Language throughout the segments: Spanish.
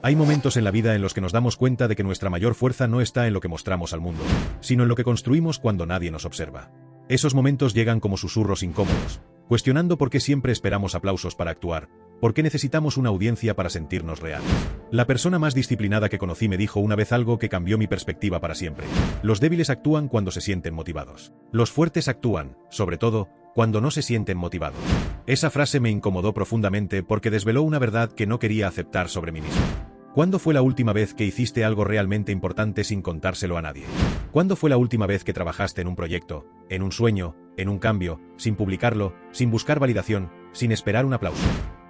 Hay momentos en la vida en los que nos damos cuenta de que nuestra mayor fuerza no está en lo que mostramos al mundo, sino en lo que construimos cuando nadie nos observa. Esos momentos llegan como susurros incómodos, cuestionando por qué siempre esperamos aplausos para actuar, por qué necesitamos una audiencia para sentirnos reales. La persona más disciplinada que conocí me dijo una vez algo que cambió mi perspectiva para siempre. Los débiles actúan cuando se sienten motivados. Los fuertes actúan, sobre todo, cuando no se sienten motivados. Esa frase me incomodó profundamente porque desveló una verdad que no quería aceptar sobre mí mismo. ¿Cuándo fue la última vez que hiciste algo realmente importante sin contárselo a nadie? ¿Cuándo fue la última vez que trabajaste en un proyecto, en un sueño, en un cambio, sin publicarlo, sin buscar validación, sin esperar un aplauso?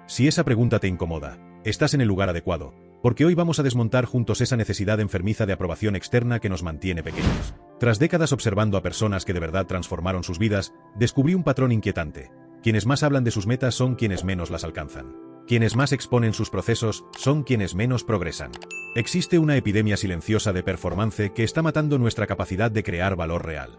Si esa pregunta te incomoda, estás en el lugar adecuado, porque hoy vamos a desmontar juntos esa necesidad enfermiza de aprobación externa que nos mantiene pequeños. Tras décadas observando a personas que de verdad transformaron sus vidas, descubrí un patrón inquietante. Quienes más hablan de sus metas son quienes menos las alcanzan. Quienes más exponen sus procesos son quienes menos progresan. Existe una epidemia silenciosa de performance que está matando nuestra capacidad de crear valor real.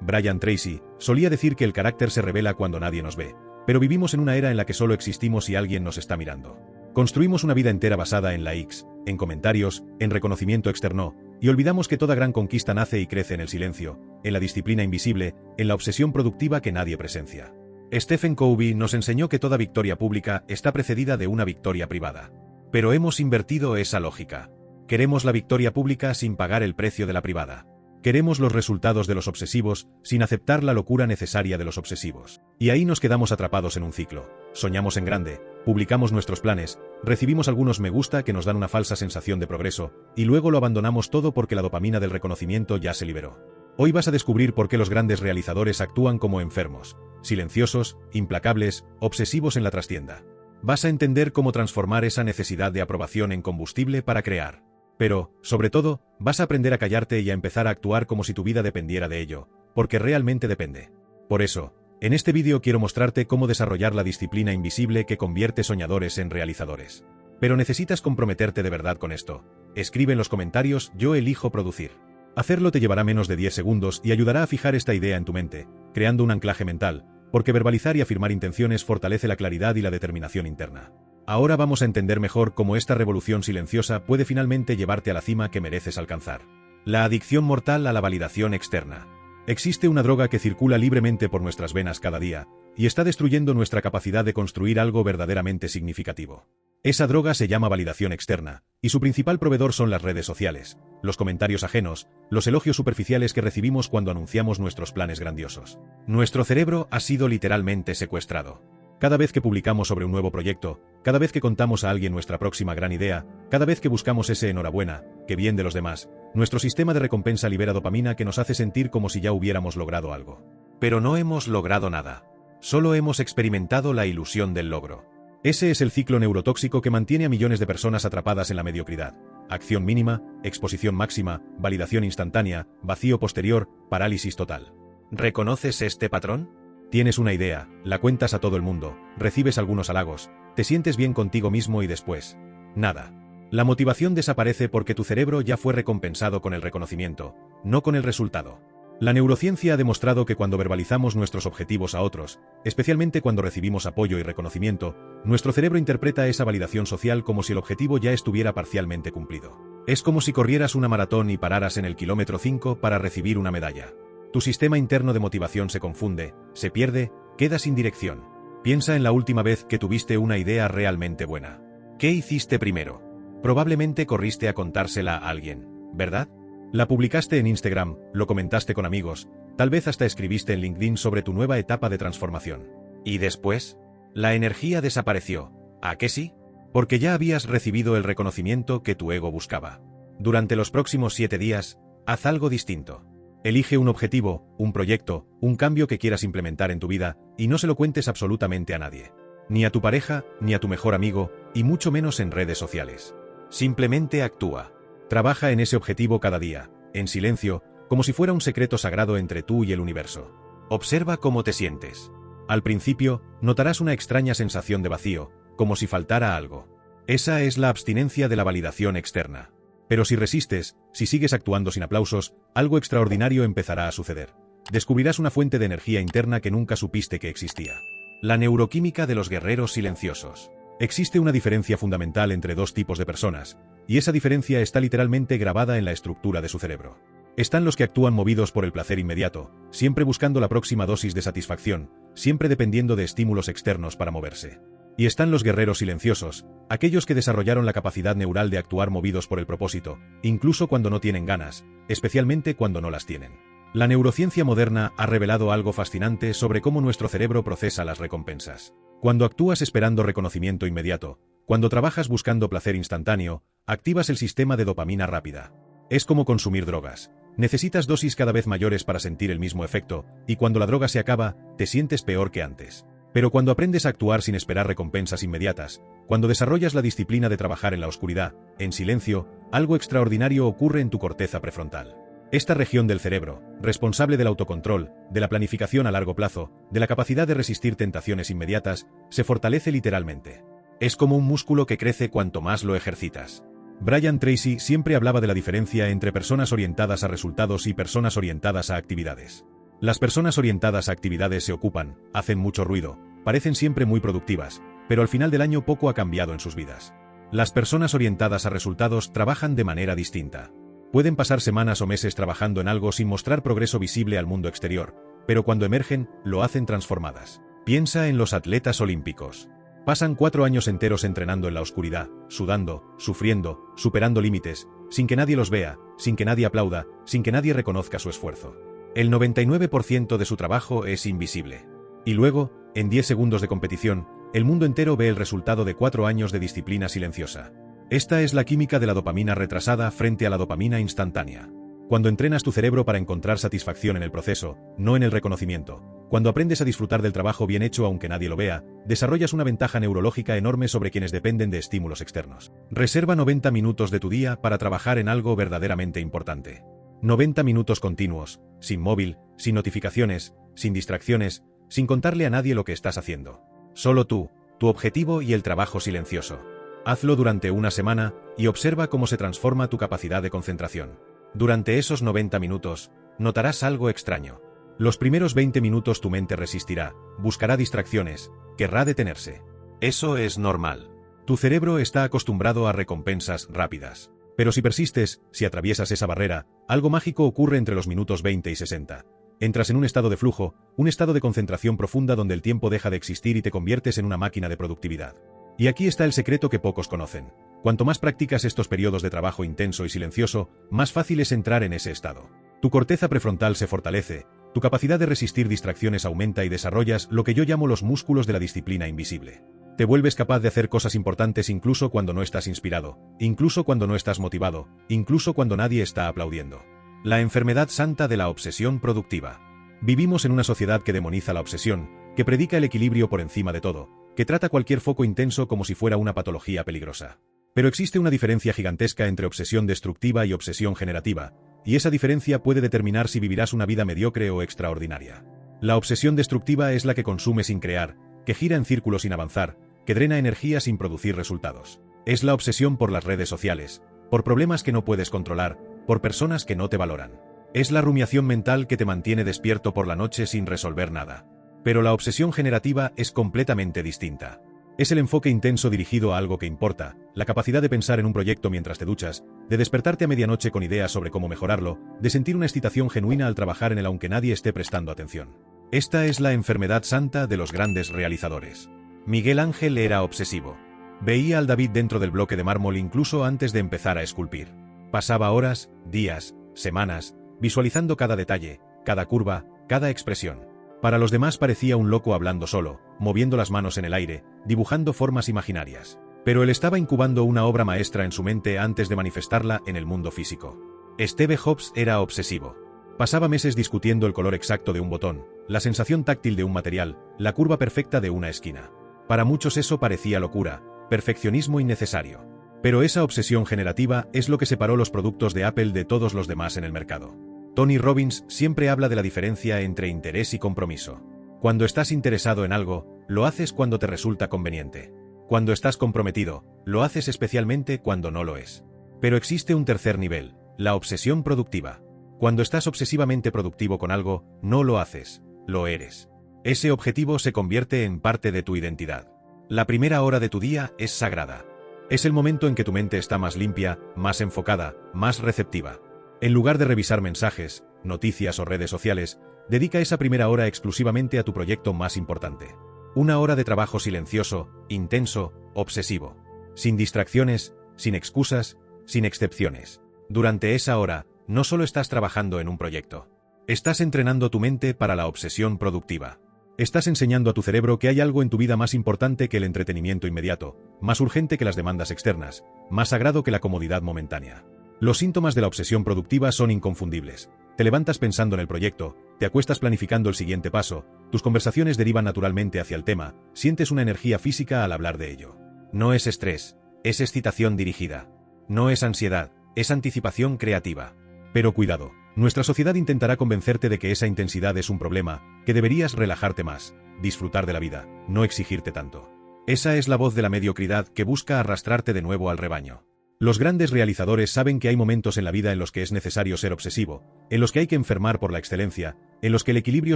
Brian Tracy solía decir que el carácter se revela cuando nadie nos ve, pero vivimos en una era en la que solo existimos si alguien nos está mirando. Construimos una vida entera basada en likes, en comentarios, en reconocimiento externo, y olvidamos que toda gran conquista nace y crece en el silencio, en la disciplina invisible, en la obsesión productiva que nadie presencia. Stephen Covey nos enseñó que toda victoria pública está precedida de una victoria privada. Pero hemos invertido esa lógica. Queremos la victoria pública sin pagar el precio de la privada. Queremos los resultados de los obsesivos sin aceptar la locura necesaria de los obsesivos. Y ahí nos quedamos atrapados en un ciclo. Soñamos en grande, publicamos nuestros planes, recibimos algunos me gusta que nos dan una falsa sensación de progreso, y luego lo abandonamos todo porque la dopamina del reconocimiento ya se liberó. Hoy vas a descubrir por qué los grandes realizadores actúan como enfermos, silenciosos, implacables, obsesivos en la trastienda. Vas a entender cómo transformar esa necesidad de aprobación en combustible para crear. Pero, sobre todo, vas a aprender a callarte y a empezar a actuar como si tu vida dependiera de ello, porque realmente depende. Por eso, en este vídeo quiero mostrarte cómo desarrollar la disciplina invisible que convierte soñadores en realizadores. Pero necesitas comprometerte de verdad con esto. Escribe en los comentarios "Yo elijo producir". Hacerlo te llevará menos de 10 segundos y ayudará a fijar esta idea en tu mente, creando un anclaje mental, porque verbalizar y afirmar intenciones fortalece la claridad y la determinación interna. Ahora vamos a entender mejor cómo esta revolución silenciosa puede finalmente llevarte a la cima que mereces alcanzar. La adicción mortal a la validación externa. Existe una droga que circula libremente por nuestras venas cada día, y está destruyendo nuestra capacidad de construir algo verdaderamente significativo. Esa droga se llama validación externa, y su principal proveedor son las redes sociales, los comentarios ajenos, los elogios superficiales que recibimos cuando anunciamos nuestros planes grandiosos. Nuestro cerebro ha sido literalmente secuestrado. Cada vez que publicamos sobre un nuevo proyecto, cada vez que contamos a alguien nuestra próxima gran idea, cada vez que buscamos ese enhorabuena, que bien de los demás, nuestro sistema de recompensa libera dopamina que nos hace sentir como si ya hubiéramos logrado algo. Pero no hemos logrado nada. Solo hemos experimentado la ilusión del logro. Ese es el ciclo neurotóxico que mantiene a millones de personas atrapadas en la mediocridad. Acción mínima, exposición máxima, validación instantánea, vacío posterior, parálisis total. ¿Reconoces este patrón? Tienes una idea, la cuentas a todo el mundo, recibes algunos halagos, te sientes bien contigo mismo y después, nada. La motivación desaparece porque tu cerebro ya fue recompensado con el reconocimiento, no con el resultado. La neurociencia ha demostrado que cuando verbalizamos nuestros objetivos a otros, especialmente cuando recibimos apoyo y reconocimiento, nuestro cerebro interpreta esa validación social como si el objetivo ya estuviera parcialmente cumplido. Es como si corrieras una maratón y pararas en el kilómetro 5 para recibir una medalla. Tu sistema interno de motivación se confunde, se pierde, queda sin dirección. Piensa en la última vez que tuviste una idea realmente buena. ¿Qué hiciste primero? Probablemente corriste a contársela a alguien, ¿verdad? La publicaste en Instagram, lo comentaste con amigos, tal vez hasta escribiste en LinkedIn sobre tu nueva etapa de transformación. ¿Y después? La energía desapareció, ¿a qué sí? Porque ya habías recibido el reconocimiento que tu ego buscaba. Durante los próximos 7 días, haz algo distinto. Elige un objetivo, un proyecto, un cambio que quieras implementar en tu vida, y no se lo cuentes absolutamente a nadie. Ni a tu pareja, ni a tu mejor amigo, y mucho menos en redes sociales. Simplemente actúa. Trabaja en ese objetivo cada día, en silencio, como si fuera un secreto sagrado entre tú y el universo. Observa cómo te sientes. Al principio, notarás una extraña sensación de vacío, como si faltara algo. Esa es la abstinencia de la validación externa. Pero si resistes, si sigues actuando sin aplausos, algo extraordinario empezará a suceder. Descubrirás una fuente de energía interna que nunca supiste que existía. La neuroquímica de los guerreros silenciosos. Existe una diferencia fundamental entre dos tipos de personas, y esa diferencia está literalmente grabada en la estructura de su cerebro. Están los que actúan movidos por el placer inmediato, siempre buscando la próxima dosis de satisfacción, siempre dependiendo de estímulos externos para moverse. Y están los guerreros silenciosos, aquellos que desarrollaron la capacidad neural de actuar movidos por el propósito, incluso cuando no tienen ganas, especialmente cuando no las tienen. La neurociencia moderna ha revelado algo fascinante sobre cómo nuestro cerebro procesa las recompensas. Cuando actúas esperando reconocimiento inmediato, cuando trabajas buscando placer instantáneo, activas el sistema de dopamina rápida. Es como consumir drogas. Necesitas dosis cada vez mayores para sentir el mismo efecto, y cuando la droga se acaba, te sientes peor que antes. Pero cuando aprendes a actuar sin esperar recompensas inmediatas, cuando desarrollas la disciplina de trabajar en la oscuridad, en silencio, algo extraordinario ocurre en tu corteza prefrontal. Esta región del cerebro, responsable del autocontrol, de la planificación a largo plazo, de la capacidad de resistir tentaciones inmediatas, se fortalece literalmente. Es como un músculo que crece cuanto más lo ejercitas. Brian Tracy siempre hablaba de la diferencia entre personas orientadas a resultados y personas orientadas a actividades. Las personas orientadas a actividades se ocupan, hacen mucho ruido, parecen siempre muy productivas, pero al final del año poco ha cambiado en sus vidas. Las personas orientadas a resultados trabajan de manera distinta. Pueden pasar semanas o meses trabajando en algo sin mostrar progreso visible al mundo exterior, pero cuando emergen, lo hacen transformadas. Piensa en los atletas olímpicos. Pasan 4 años enteros entrenando en la oscuridad, sudando, sufriendo, superando límites, sin que nadie los vea, sin que nadie aplauda, sin que nadie reconozca su esfuerzo. El 99% de su trabajo es invisible. Y luego, en 10 segundos de competición, el mundo entero ve el resultado de 4 años de disciplina silenciosa. Esta es la química de la dopamina retrasada frente a la dopamina instantánea. Cuando entrenas tu cerebro para encontrar satisfacción en el proceso, no en el reconocimiento, cuando aprendes a disfrutar del trabajo bien hecho aunque nadie lo vea, desarrollas una ventaja neurológica enorme sobre quienes dependen de estímulos externos. Reserva 90 minutos de tu día para trabajar en algo verdaderamente importante. 90 minutos continuos, sin móvil, sin notificaciones, sin distracciones, sin contarle a nadie lo que estás haciendo. Solo tú, tu objetivo y el trabajo silencioso. Hazlo durante una semana y observa cómo se transforma tu capacidad de concentración. Durante esos 90 minutos, notarás algo extraño. Los primeros 20 minutos tu mente resistirá, buscará distracciones, querrá detenerse. Eso es normal. Tu cerebro está acostumbrado a recompensas rápidas. Pero si persistes, si atraviesas esa barrera, algo mágico ocurre entre los minutos 20 y 60. Entras en un estado de flujo, un estado de concentración profunda donde el tiempo deja de existir y te conviertes en una máquina de productividad. Y aquí está el secreto que pocos conocen. Cuanto más practicas estos periodos de trabajo intenso y silencioso, más fácil es entrar en ese estado. Tu corteza prefrontal se fortalece, tu capacidad de resistir distracciones aumenta y desarrollas lo que yo llamo los músculos de la disciplina invisible. Te vuelves capaz de hacer cosas importantes incluso cuando no estás inspirado, incluso cuando no estás motivado, incluso cuando nadie está aplaudiendo. La enfermedad santa de la obsesión productiva. Vivimos en una sociedad que demoniza la obsesión, que predica el equilibrio por encima de todo, que trata cualquier foco intenso como si fuera una patología peligrosa. Pero existe una diferencia gigantesca entre obsesión destructiva y obsesión generativa, y esa diferencia puede determinar si vivirás una vida mediocre o extraordinaria. La obsesión destructiva es la que consume sin crear, que gira en círculos sin avanzar, que drena energía sin producir resultados. Es la obsesión por las redes sociales, por problemas que no puedes controlar, por personas que no te valoran. Es la rumiación mental que te mantiene despierto por la noche sin resolver nada. Pero la obsesión generativa es completamente distinta. Es el enfoque intenso dirigido a algo que importa, la capacidad de pensar en un proyecto mientras te duchas, de despertarte a medianoche con ideas sobre cómo mejorarlo, de sentir una excitación genuina al trabajar en él aunque nadie esté prestando atención. Esta es la enfermedad santa de los grandes realizadores. Miguel Ángel era obsesivo. Veía al David dentro del bloque de mármol incluso antes de empezar a esculpir. Pasaba horas, días, semanas, visualizando cada detalle, cada curva, cada expresión. Para los demás parecía un loco hablando solo, moviendo las manos en el aire, dibujando formas imaginarias. Pero él estaba incubando una obra maestra en su mente antes de manifestarla en el mundo físico. Steve Jobs era obsesivo. Pasaba meses discutiendo el color exacto de un botón, la sensación táctil de un material, la curva perfecta de una esquina. Para muchos eso parecía locura, perfeccionismo innecesario. Pero esa obsesión generativa es lo que separó los productos de Apple de todos los demás en el mercado. Tony Robbins siempre habla de la diferencia entre interés y compromiso. Cuando estás interesado en algo, lo haces cuando te resulta conveniente. Cuando estás comprometido, lo haces especialmente cuando no lo es. Pero existe un tercer nivel, la obsesión productiva. Cuando estás obsesivamente productivo con algo, no lo haces, lo eres. Ese objetivo se convierte en parte de tu identidad. La primera hora de tu día es sagrada. Es el momento en que tu mente está más limpia, más enfocada, más receptiva. En lugar de revisar mensajes, noticias o redes sociales, dedica esa primera hora exclusivamente a tu proyecto más importante. Una hora de trabajo silencioso, intenso, obsesivo. Sin distracciones, sin excusas, sin excepciones. Durante esa hora, no solo estás trabajando en un proyecto. Estás entrenando tu mente para la obsesión productiva. Estás enseñando a tu cerebro que hay algo en tu vida más importante que el entretenimiento inmediato, más urgente que las demandas externas, más sagrado que la comodidad momentánea. Los síntomas de la obsesión productiva son inconfundibles. Te levantas pensando en el proyecto, te acuestas planificando el siguiente paso, tus conversaciones derivan naturalmente hacia el tema, sientes una energía física al hablar de ello. No es estrés, es excitación dirigida. No es ansiedad, es anticipación creativa. Pero cuidado, nuestra sociedad intentará convencerte de que esa intensidad es un problema, que deberías relajarte más, disfrutar de la vida, no exigirte tanto. Esa es la voz de la mediocridad que busca arrastrarte de nuevo al rebaño. Los grandes realizadores saben que hay momentos en la vida en los que es necesario ser obsesivo, en los que hay que enfermar por la excelencia, en los que el equilibrio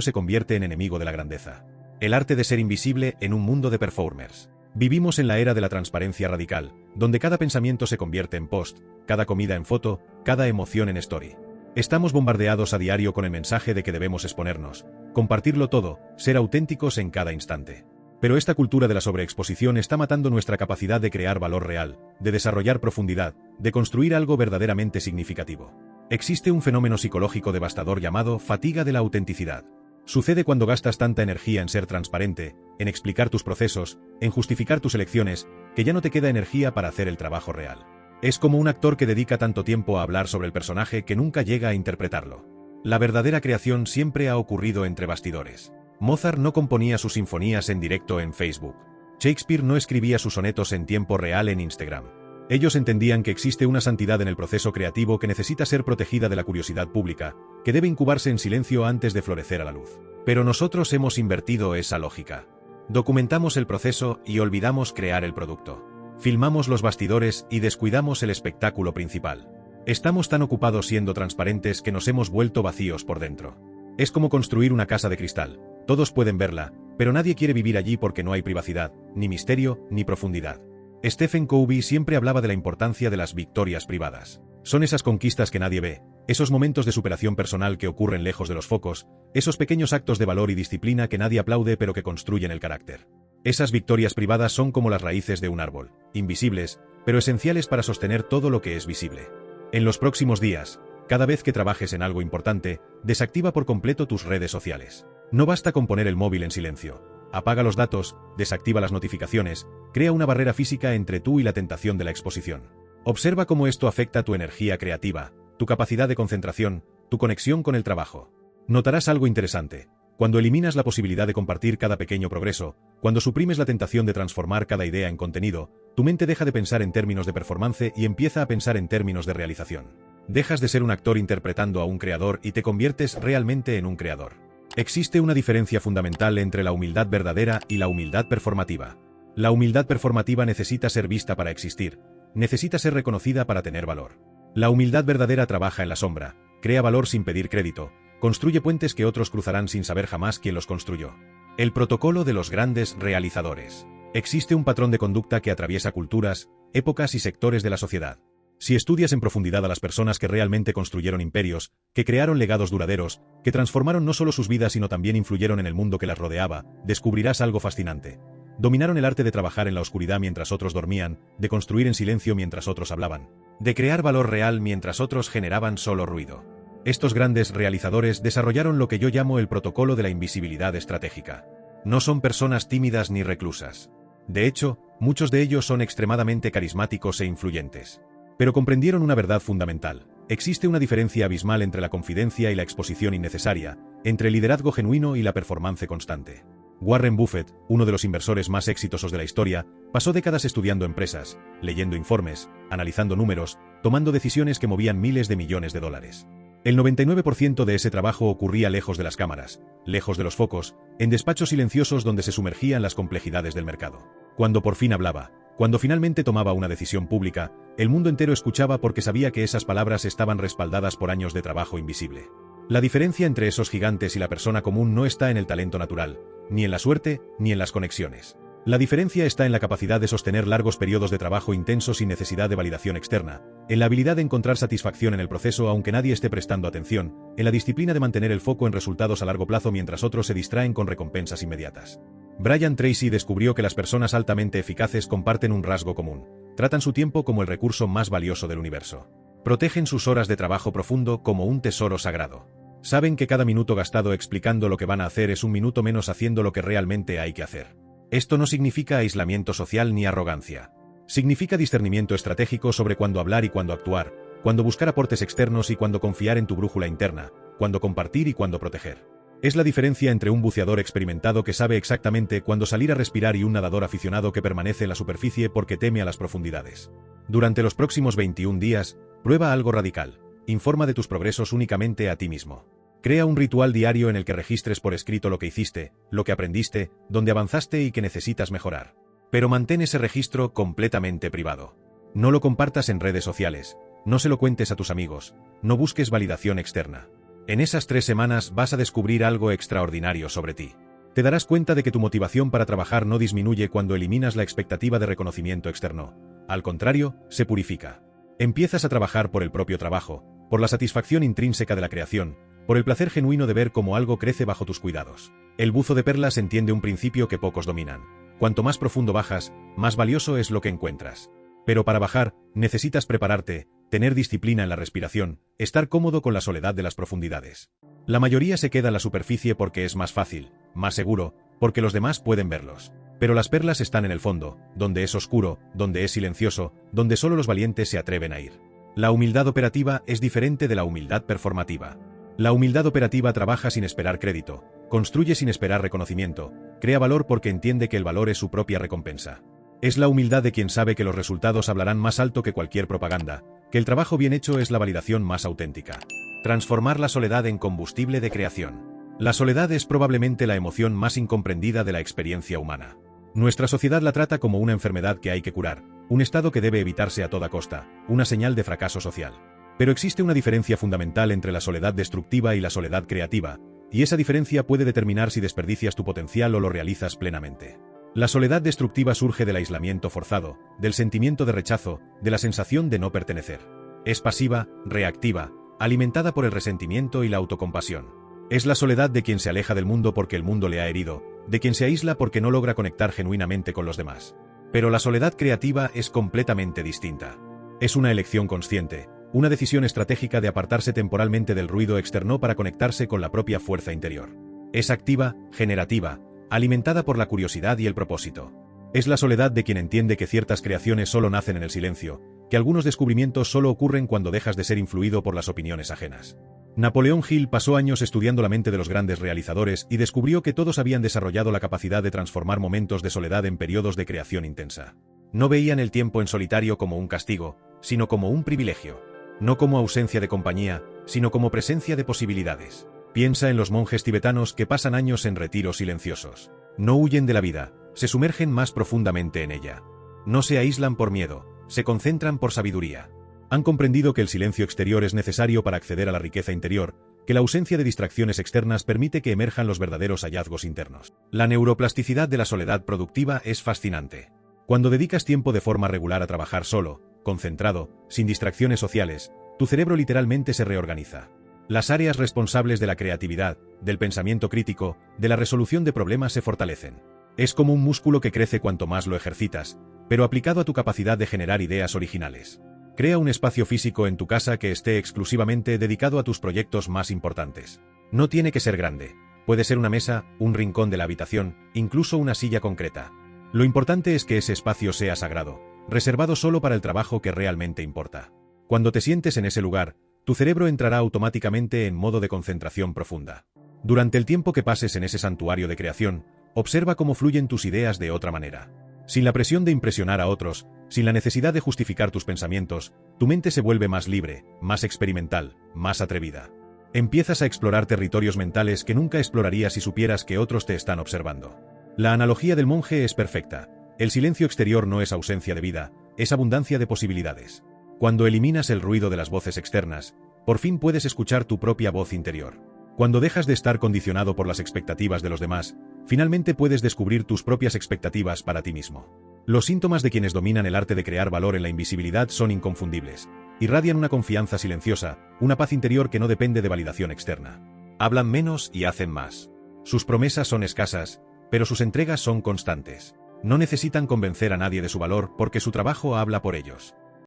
se convierte en enemigo de la grandeza. El arte de ser invisible en un mundo de performers. Vivimos en la era de la transparencia radical, donde cada pensamiento se convierte en post, cada comida en foto, cada emoción en story. Estamos bombardeados a diario con el mensaje de que debemos exponernos, compartirlo todo, ser auténticos en cada instante. Pero esta cultura de la sobreexposición está matando nuestra capacidad de crear valor real, de desarrollar profundidad, de construir algo verdaderamente significativo. Existe un fenómeno psicológico devastador llamado fatiga de la autenticidad. Sucede cuando gastas tanta energía en ser transparente, en explicar tus procesos, en justificar tus elecciones, que ya no te queda energía para hacer el trabajo real. Es como un actor que dedica tanto tiempo a hablar sobre el personaje que nunca llega a interpretarlo. La verdadera creación siempre ha ocurrido entre bastidores. Mozart no componía sus sinfonías en directo en Facebook. Shakespeare no escribía sus sonetos en tiempo real en Instagram. Ellos entendían que existe una santidad en el proceso creativo que necesita ser protegida de la curiosidad pública, que debe incubarse en silencio antes de florecer a la luz. Pero nosotros hemos invertido esa lógica. Documentamos el proceso y olvidamos crear el producto. Filmamos los bastidores y descuidamos el espectáculo principal. Estamos tan ocupados siendo transparentes que nos hemos vuelto vacíos por dentro. Es como construir una casa de cristal. Todos pueden verla, pero nadie quiere vivir allí porque no hay privacidad, ni misterio, ni profundidad. Stephen Covey siempre hablaba de la importancia de las victorias privadas. Son esas conquistas que nadie ve, esos momentos de superación personal que ocurren lejos de los focos, esos pequeños actos de valor y disciplina que nadie aplaude pero que construyen el carácter. Esas victorias privadas son como las raíces de un árbol, invisibles, pero esenciales para sostener todo lo que es visible. En los próximos días, cada vez que trabajes en algo importante, desactiva por completo tus redes sociales. No basta con poner el móvil en silencio. Apaga los datos, desactiva las notificaciones, crea una barrera física entre tú y la tentación de la exposición. Observa cómo esto afecta tu energía creativa, tu capacidad de concentración, tu conexión con el trabajo. Notarás algo interesante. Cuando eliminas la posibilidad de compartir cada pequeño progreso, cuando suprimes la tentación de transformar cada idea en contenido, tu mente deja de pensar en términos de performance y empieza a pensar en términos de realización. Dejas de ser un actor interpretando a un creador y te conviertes realmente en un creador. Existe una diferencia fundamental entre la humildad verdadera y la humildad performativa. La humildad performativa necesita ser vista para existir, necesita ser reconocida para tener valor. La humildad verdadera trabaja en la sombra, crea valor sin pedir crédito, construye puentes que otros cruzarán sin saber jamás quién los construyó. El protocolo de los grandes realizadores. Existe un patrón de conducta que atraviesa culturas, épocas y sectores de la sociedad. Si estudias en profundidad a las personas que realmente construyeron imperios, que crearon legados duraderos, que transformaron no solo sus vidas sino también influyeron en el mundo que las rodeaba, descubrirás algo fascinante. Dominaron el arte de trabajar en la oscuridad mientras otros dormían, de construir en silencio mientras otros hablaban, de crear valor real mientras otros generaban solo ruido. Estos grandes realizadores desarrollaron lo que yo llamo el protocolo de la invisibilidad estratégica. No son personas tímidas ni reclusas. De hecho, muchos de ellos son extremadamente carismáticos e influyentes. Pero comprendieron una verdad fundamental. Existe una diferencia abismal entre la confidencia y la exposición innecesaria, entre el liderazgo genuino y la performance constante. Warren Buffett, uno de los inversores más exitosos de la historia, pasó décadas estudiando empresas, leyendo informes, analizando números, tomando decisiones que movían miles de millones de dólares. El 99% de ese trabajo ocurría lejos de las cámaras, lejos de los focos, en despachos silenciosos donde se sumergían las complejidades del mercado. Cuando por fin hablaba, cuando finalmente tomaba una decisión pública, el mundo entero escuchaba porque sabía que esas palabras estaban respaldadas por años de trabajo invisible. La diferencia entre esos gigantes y la persona común no está en el talento natural, ni en la suerte, ni en las conexiones. La diferencia está en la capacidad de sostener largos periodos de trabajo intenso sin necesidad de validación externa, en la habilidad de encontrar satisfacción en el proceso aunque nadie esté prestando atención, en la disciplina de mantener el foco en resultados a largo plazo mientras otros se distraen con recompensas inmediatas. Brian Tracy descubrió que las personas altamente eficaces comparten un rasgo común: tratan su tiempo como el recurso más valioso del universo. Protegen sus horas de trabajo profundo como un tesoro sagrado. Saben que cada minuto gastado explicando lo que van a hacer es un minuto menos haciendo lo que realmente hay que hacer. Esto no significa aislamiento social ni arrogancia. Significa discernimiento estratégico sobre cuándo hablar y cuándo actuar, cuándo buscar aportes externos y cuándo confiar en tu brújula interna, cuándo compartir y cuándo proteger. Es la diferencia entre un buceador experimentado que sabe exactamente cuándo salir a respirar y un nadador aficionado que permanece en la superficie porque teme a las profundidades. Durante los próximos 21 días, prueba algo radical. Informa de tus progresos únicamente a ti mismo. Crea un ritual diario en el que registres por escrito lo que hiciste, lo que aprendiste, dónde avanzaste y que necesitas mejorar. Pero mantén ese registro completamente privado. No lo compartas en redes sociales, no se lo cuentes a tus amigos, no busques validación externa. En esas 3 semanas vas a descubrir algo extraordinario sobre ti. Te darás cuenta de que tu motivación para trabajar no disminuye cuando eliminas la expectativa de reconocimiento externo. Al contrario, se purifica. Empiezas a trabajar por el propio trabajo, por la satisfacción intrínseca de la creación, por el placer genuino de ver cómo algo crece bajo tus cuidados. El buzo de perlas entiende un principio que pocos dominan. Cuanto más profundo bajas, más valioso es lo que encuentras. Pero para bajar, necesitas prepararte, tener disciplina en la respiración, estar cómodo con la soledad de las profundidades. La mayoría se queda en la superficie porque es más fácil, más seguro, porque los demás pueden verlos. Pero las perlas están en el fondo, donde es oscuro, donde es silencioso, donde solo los valientes se atreven a ir. La humildad operativa es diferente de la humildad performativa. La humildad operativa trabaja sin esperar crédito, construye sin esperar reconocimiento, crea valor porque entiende que el valor es su propia recompensa. Es la humildad de quien sabe que los resultados hablarán más alto que cualquier propaganda, que el trabajo bien hecho es la validación más auténtica. Transformar la soledad en combustible de creación. La soledad es probablemente la emoción más incomprendida de la experiencia humana. Nuestra sociedad la trata como una enfermedad que hay que curar, un estado que debe evitarse a toda costa, una señal de fracaso social. Pero existe una diferencia fundamental entre la soledad destructiva y la soledad creativa, y esa diferencia puede determinar si desperdicias tu potencial o lo realizas plenamente. La soledad destructiva surge del aislamiento forzado, del sentimiento de rechazo, de la sensación de no pertenecer. Es pasiva, reactiva, alimentada por el resentimiento y la autocompasión. Es la soledad de quien se aleja del mundo porque el mundo le ha herido, de quien se aísla porque no logra conectar genuinamente con los demás. Pero la soledad creativa es completamente distinta. Es una elección consciente, una decisión estratégica de apartarse temporalmente del ruido externo para conectarse con la propia fuerza interior. Es activa, generativa, alimentada por la curiosidad y el propósito. Es la soledad de quien entiende que ciertas creaciones solo nacen en el silencio, que algunos descubrimientos solo ocurren cuando dejas de ser influido por las opiniones ajenas. Napoleón Hill pasó años estudiando la mente de los grandes realizadores y descubrió que todos habían desarrollado la capacidad de transformar momentos de soledad en periodos de creación intensa. No veían el tiempo en solitario como un castigo, sino como un privilegio. No como ausencia de compañía, sino como presencia de posibilidades. Piensa en los monjes tibetanos que pasan años en retiros silenciosos. No huyen de la vida, se sumergen más profundamente en ella. No se aíslan por miedo, se concentran por sabiduría. Han comprendido que el silencio exterior es necesario para acceder a la riqueza interior, que la ausencia de distracciones externas permite que emerjan los verdaderos hallazgos internos. La neuroplasticidad de la soledad productiva es fascinante. Cuando dedicas tiempo de forma regular a trabajar solo, concentrado, sin distracciones sociales, tu cerebro literalmente se reorganiza. Las áreas responsables de la creatividad, del pensamiento crítico, de la resolución de problemas se fortalecen. Es como un músculo que crece cuanto más lo ejercitas, pero aplicado a tu capacidad de generar ideas originales. Crea un espacio físico en tu casa que esté exclusivamente dedicado a tus proyectos más importantes. No tiene que ser grande. Puede ser una mesa, un rincón de la habitación, incluso una silla concreta. Lo importante es que ese espacio sea sagrado, reservado solo para el trabajo que realmente importa. Cuando te sientes en ese lugar, tu cerebro entrará automáticamente en modo de concentración profunda. Durante el tiempo que pases en ese santuario de creación, observa cómo fluyen tus ideas de otra manera. Sin la presión de impresionar a otros, sin la necesidad de justificar tus pensamientos, tu mente se vuelve más libre, más experimental, más atrevida. Empiezas a explorar territorios mentales que nunca explorarías si supieras que otros te están observando. La analogía del monje es perfecta. El silencio exterior no es ausencia de vida, es abundancia de posibilidades. Cuando eliminas el ruido de las voces externas, por fin puedes escuchar tu propia voz interior. Cuando dejas de estar condicionado por las expectativas de los demás, Finalmente puedes descubrir tus propias expectativas para ti mismo. Los síntomas de quienes dominan el arte de crear valor en la invisibilidad son inconfundibles. Irradian una confianza silenciosa, una paz interior que no depende de validación externa. Hablan menos y hacen más. Sus promesas son escasas, pero sus entregas son constantes. No necesitan convencer a nadie de su valor porque su trabajo habla por ellos.